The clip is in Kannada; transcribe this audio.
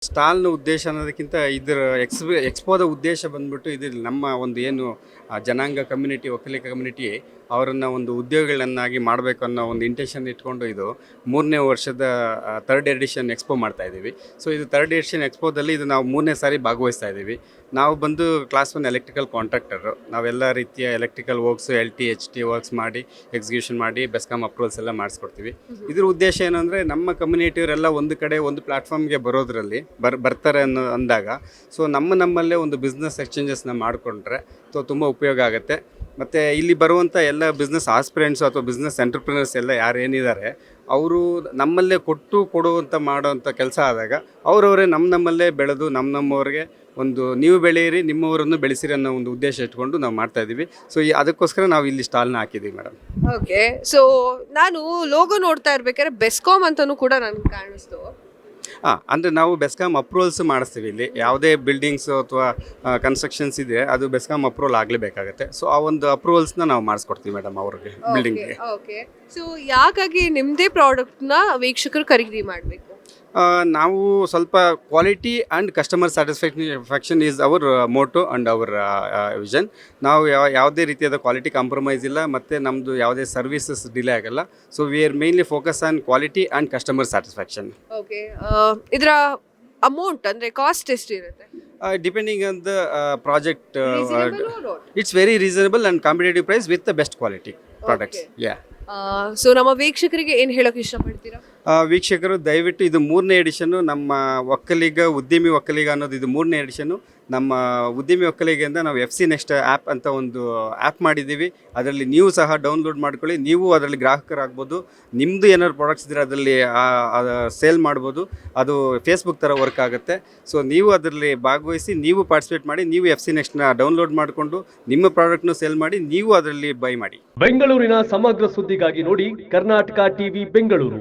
ಸ್ಟಾಲ್ನ ಉದ್ದೇಶ ಅನ್ನೋದಕ್ಕಿಂತ ಇದರ ಎಕ್ಸ್ಪೋದ ಉದ್ದೇಶ ಬಂದ್ಬಿಟ್ಟು ಇದು ನಮ್ಮ ಒಂದು ಏನು ಜನಾಂಗ ಕಮ್ಯುನಿಟಿ, ಒಕ್ಕಲಿಗ ಕಮ್ಯುನಿಟಿ ಅವರನ್ನು ಒಂದು ಉದ್ಯೋಗಿಗಳನ್ನಾಗಿ ಮಾಡಬೇಕು ಅನ್ನೋ ಒಂದು ಇಂಟೆನ್ಷನ್ ಇಟ್ಕೊಂಡು ಇದು 3ನೇ ವರ್ಷದ ಥರ್ಡ್ ಎಡಿಷನ್ ಎಕ್ಸ್ಪೋ ಮಾಡ್ತಾ ಇದ್ದೀವಿ. ಸೊ ಇದು ಥರ್ಡ್ ಎಡಿಷನ್ ಎಕ್ಸ್ಪೋದಲ್ಲಿ ಇದು ನಾವು 3ನೇ ಸಾರಿ ಭಾಗವಹಿಸ್ತಾ ಇದ್ದೀವಿ. ನಾವು ಬಂದು ಕ್ಲಾಸ್ 1 ಎಲೆಕ್ಟ್ರಿಕಲ್ ಕಾಂಟ್ರಾಕ್ಟರು. ನಾವೆಲ್ಲ ರೀತಿಯ electrical works, LT HT works ಮಾಡಿ ಎಕ್ಸಿಕ್ಯೂಷನ್ ಮಾಡಿ ಬೆಸ್ಕಾಮ್ ಅಪ್ರೂವಲ್ಸ್ ಎಲ್ಲ ಮಾಡಿಸ್ಕೊಡ್ತೀವಿ. ಇದ್ರ ಉದ್ದೇಶ ಏನು ಅಂದರೆ ನಮ್ಮ ಕಮ್ಯುನಿಟಿಯವರೆಲ್ಲ ಒಂದು ಕಡೆ ಒಂದು ಪ್ಲ್ಯಾಟ್ಫಾರ್ಮ್ಗೆ ಬರೋದ್ರಲ್ಲಿ ಬರ್ತಾರೆ ಅಂದಾಗ ಸೊ ನಮ್ಮಲ್ಲೇ ಒಂದು ಬಿಸ್ನೆಸ್ ಎಕ್ಸ್ಚೇಂಜಸ್ನ ಮಾಡಿಕೊಂಡ್ರೆ ಸೊ ತುಂಬ ಉಪಯೋಗ ಆಗುತ್ತೆ. ಮತ್ತು ಇಲ್ಲಿ ಬರುವಂಥ ಎಲ್ಲ ಬಿಸ್ನೆಸ್ ಆಸ್ಪಿರೆಂಟ್ಸು ಅಥವಾ ಬಿಸ್ನೆಸ್ ಎಂಟರ್ಪ್ರಿನರ್ಸ್ ಎಲ್ಲ ಯಾರೇನಿದ್ದಾರೆ ಅವರು ನಮ್ಮಲ್ಲೇ ಕೊಡುವಂಥ ಮಾಡೋವಂಥ ಕೆಲಸ ಆದಾಗ ಅವರವರೇ ನಮ್ಮಲ್ಲೇ ಬೆಳೆದು ನಮ್ಮವ್ರಿಗೆ ಒಂದು ನೀವು ಬೆಳೆಯಿರಿ, ನಿಮ್ಮವರನ್ನು ಬೆಳೆಸಿರಿ ಅನ್ನೋ ಒಂದು ಉದ್ದೇಶ ಇಟ್ಕೊಂಡು ನಾವು ಮಾಡ್ತಾ ಇದ್ದೀವಿ. ಸೊ ಅದಕ್ಕೋಸ್ಕರ ನಾವು ಇಲ್ಲಿ ಸ್ಟಾಲ್ನ ಹಾಕಿದ್ದೀವಿ ಮೇಡಮ್. ಓಕೆ, ಸೊ ನಾನು ಲೋಗೋ ನೋಡ್ತಾ ಇರ್ಬೇಕಾದ್ರೆ ಬೆಸ್ಕಾಮ್ ಅಂತಲೂ ಕೂಡ ನನಗೆ ಕಾಣಿಸ್ತು. ಅಂದರೆ ನಾವು ಬೆಸ್ಕಾಮ್ ಅಪ್ರೂವಲ್ಸ್ ಮಾಡಿಸ್ತೀವಿ. ಇಲ್ಲಿ ಯಾವುದೇ ಬಿಲ್ಡಿಂಗ್ಸು ಅಥವಾ ಕನ್ಸ್ಟ್ರಕ್ಷನ್ಸ್ ಇದೆ ಅದು ಬೆಸ್ಕಾಮ್ ಅಪ್ರೂವಲ್ ಆಗಲೇಬೇಕಾಗುತ್ತೆ. ಸೊ ಆ ಒಂದು ಅಪ್ರೂವಲ್ಸ್ನ ನಾವು ಮಾಡಿಸ್ಕೊಡ್ತೀವಿ ಮೇಡಮ್ ಅವ್ರಿಗೆ ಬಿಲ್ಡಿಂಗ್ಗೆ. ಓಕೆ, ಸೊ ಯಾಕಾಗಿ ನಿಮ್ಮದೇ ಪ್ರಾಡಕ್ಟ್ನ ವೀಕ್ಷಕರು ಖರೀದಿ ಮಾಡಬೇಕು? ನಾವು ಸ್ವಲ್ಪ quality and customer satisfaction is our motto and our vision. ನಾವು ಯಾವುದೇ ರೀತಿಯಾದ ಕ್ವಾಲಿಟಿ ಕಾಂಪ್ರಮೈಸ್ ಇಲ್ಲ ಮತ್ತು ನಮ್ಮದು ಯಾವುದೇ ಸರ್ವಿಸಸ್ ಡಿಲೇ ಆಗಲ್ಲ. So we are mainly focus on quality and customer satisfaction. Okay, ಇದರ ಅಮೌಂಟ್ ಅಂದರೆ ಕಾಸ್ಟ್ ಎಷ್ಟಿರುತ್ತೆ? Depending on the project, it's very reasonable and competitive price with the best quality products. Yeah. So ನಮ್ಮ ವೀಕ್ಷಕರಿಗೆ ಏನು ಹೇಳೋಕೆ ಇಷ್ಟಪಡ್ತೀರಾ? ವೀಕ್ಷಕರು ದಯವಿಟ್ಟು ಇದು 3ನೇ ಎಡಿಷನ್ನು. ನಮ್ಮ ಉದ್ಯಮಿ ಒಕ್ಕಲಿಗ ಅನ್ನೋದು ಇದು 3ನೇ ಎಡಿಷನ್ನು. ನಮ್ಮ ಉದ್ಯಮಿ ಒಕ್ಕಲಿಗೆಯಿಂದ ನಾವು FC ನೆಕ್ಸ್ಟ್ ಆ್ಯಪ್ ಅಂತ ಒಂದು ಆ್ಯಪ್ ಮಾಡಿದ್ದೀವಿ. ಅದರಲ್ಲಿ ನೀವು ಸಹ ಡೌನ್ಲೋಡ್ ಮಾಡ್ಕೊಳ್ಳಿ. ನೀವು ಅದರಲ್ಲಿ ಗ್ರಾಹಕರಾಗ್ಬೋದು. ನಿಮ್ಮದು ಏನಾದ್ರು ಪ್ರಾಡಕ್ಟ್ಸ್ ಇದ್ದರೆ ಅದರಲ್ಲಿ ಸೇಲ್ ಮಾಡ್ಬೋದು. ಅದು ಫೇಸ್ಬುಕ್ ಥರ ವರ್ಕ್ ಆಗುತ್ತೆ. ಸೊ ನೀವು ಅದರಲ್ಲಿ ಭಾಗವಹಿಸಿ, ನೀವು ಪಾರ್ಟಿಸಿಪೇಟ್ ಮಾಡಿ, ನೀವು FC ನೆಕ್ಸ್ಟ್ನ ಡೌನ್ಲೋಡ್ ಮಾಡಿಕೊಂಡು ನಿಮ್ಮ ಪ್ರಾಡಕ್ಟ್ನು ಸೇಲ್ ಮಾಡಿ, ನೀವು ಅದರಲ್ಲಿ ಬೈ ಮಾಡಿ. ಬೆಂಗಳೂರಿನ ಸಮಗ್ರ ಸುದ್ದಿಗಾಗಿ ನೋಡಿ ಕರ್ನಾಟಕ ಟಿವಿ ಬೆಂಗಳೂರು.